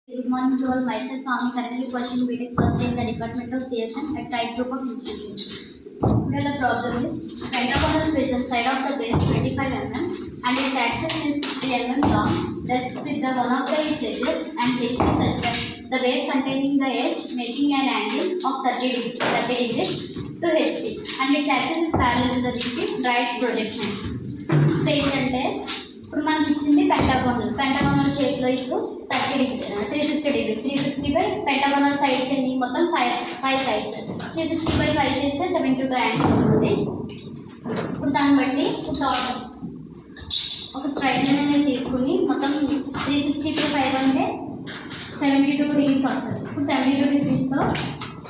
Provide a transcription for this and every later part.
Good morning to all. Myself, Ami, currently pursuing BTech first year in the Department of CSM at Type Group of Institutes. Here the problem is pentagonal prism side of the base 25 mm and its axis is 50 mm long, rests with the one of the its edges and HP such that the base containing the edge making an angle of 30 degrees to HP and its axis is parallel to the VP right projection. Phase అంటే ఇప్పుడు మనకి ఇచ్చింది pentagonal షేప్లో ఇప్పుడు 360 by pentagonal sides ఎన్ని మొత్తం 5 sides 360 by 5 చేస్తే 72 angle వస్తుంది. ఇప్పుడు దాన్ని బట్టి ఒక స్ట్రైట్ లైన్ అనేది తీసుకుని మొత్తం 360 బై 5 అంటే 72 డిగ్రీస్ వస్తుంది. ఇప్పుడు 72 డిగ్రీస్తో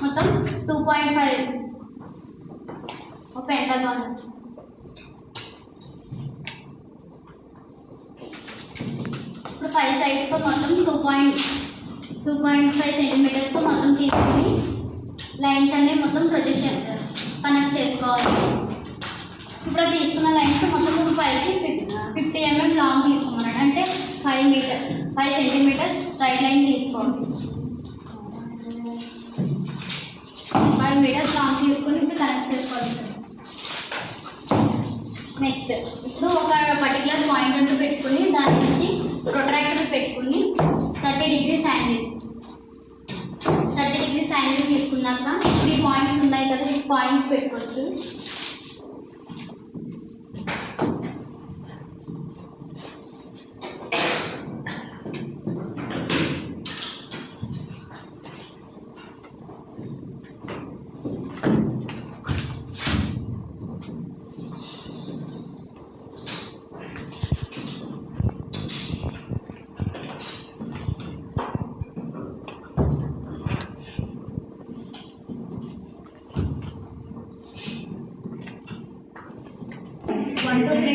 మొత్తం 2.5 ఒక పెంటాగోనల్ ఇప్పుడు 5 సైడ్స్తో మొత్తం 2.5 సెంటీమీటర్స్తో మొత్తం తీసుకుని లైన్స్ అనేవి మొత్తం ప్రొజెక్షన్ కనెక్ట్ చేసుకోవాలి. ఇప్పుడు తీసుకున్న లైన్స్ మొత్తం 50 mm లాంగ్ తీసుకోమన్నాడు. అంటే 5 సెంటీమీటర్స్ స్ట్రైట్ లైన్ తీసుకోవాలి. 5 మీటర్స్ లాంగ్ తీసుకొని ఇప్పుడు కనెక్ట్ చేసుకోవాలి. నెక్స్ట్ ఇప్పుడు ఒక పర్టికులర్ పాయింట్ అంటూ పెట్టుకుని దాని నుంచి ప్రొట్రాక్టర్ పెట్టుకుని 30 డిగ్రీస్ యాంగిల్ తీసుకున్నాక 3 పాయింట్స్ ఉన్నాయి కదా, ఈ పాయింట్స్ పెట్టుకోవచ్చు.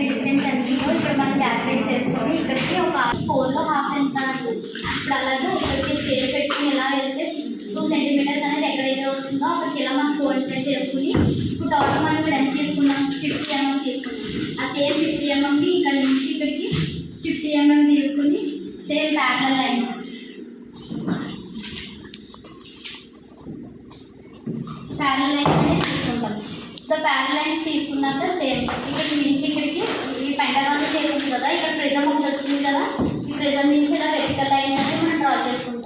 డిస్టెన్స్ ఎంతో ఇక్కడ మనం క్యాల్కులేట్ చేసుకొని ఇక్కడికి ఒక 4లో హాఫ్ ఎంత ఇప్పుడు అలాగే ఇక్కడికి స్కేల్ పెట్టుకుని ఎలా వెళ్తే 2 సెంటీమీటర్స్ అనేది ఎక్కడైతే వస్తుందో అక్కడికి ఎలా మనం కోయిన్సైడ్ చేసుకుని ఇప్పుడు టోటల్ మనం ఇక్కడ ఎంత తీసుకున్నాం 50 mm తీసుకున్నాం. ఆ సేమ్ 50 mmని ఇక్కడ నుంచి ఇక్కడికి 50 mm తీసుకుని సేమ్ ప్యారలల్ లైన్స్ అనేది తీసుకుంటాం. సో ప్యారలల్ లైన్స్ తీసుకున్నాక సేమ్ ఇక్కడ నుంచి ఇక్కడికి ఈ పెంటగాన్ షేప్ ఉంది కదా, ఇక్కడ ప్రిజం ఒకటి వచ్చింది కదా, ఈ ప్రిజం నుంచి ఇలా వెర్టికల్ లైన్స్ అనేది మనం డ్రా చేసుకుంటాం.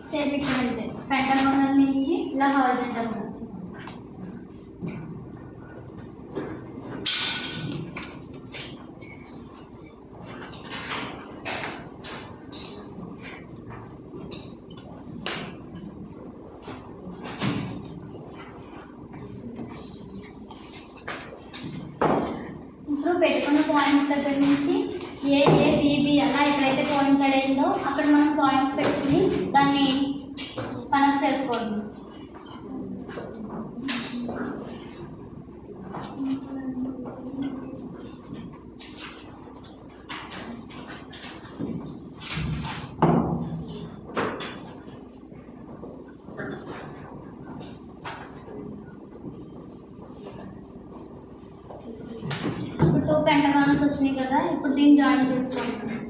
సేమ్ ఇక్కడ అంటే పెంటగోనల్ నుంచి ఇలా హారిజాంటల్ ఇప్పుడు పెట్టుకున్న పాయింట్స్ దగ్గర నుంచి ఏబిబి అలా ఎక్కడైతే కోయిన్సైడ్ అయిందో అక్కడ మనం పాయింట్స్ పెట్టుకుని దాన్ని కనెక్ట్ చేసుకోవాలి. ఇప్పుడు 2 పెంటగాన్స్ వచ్చినాయి కదా, ఇప్పుడు దీన్ని జాయిన్ చేసుకోవాలి.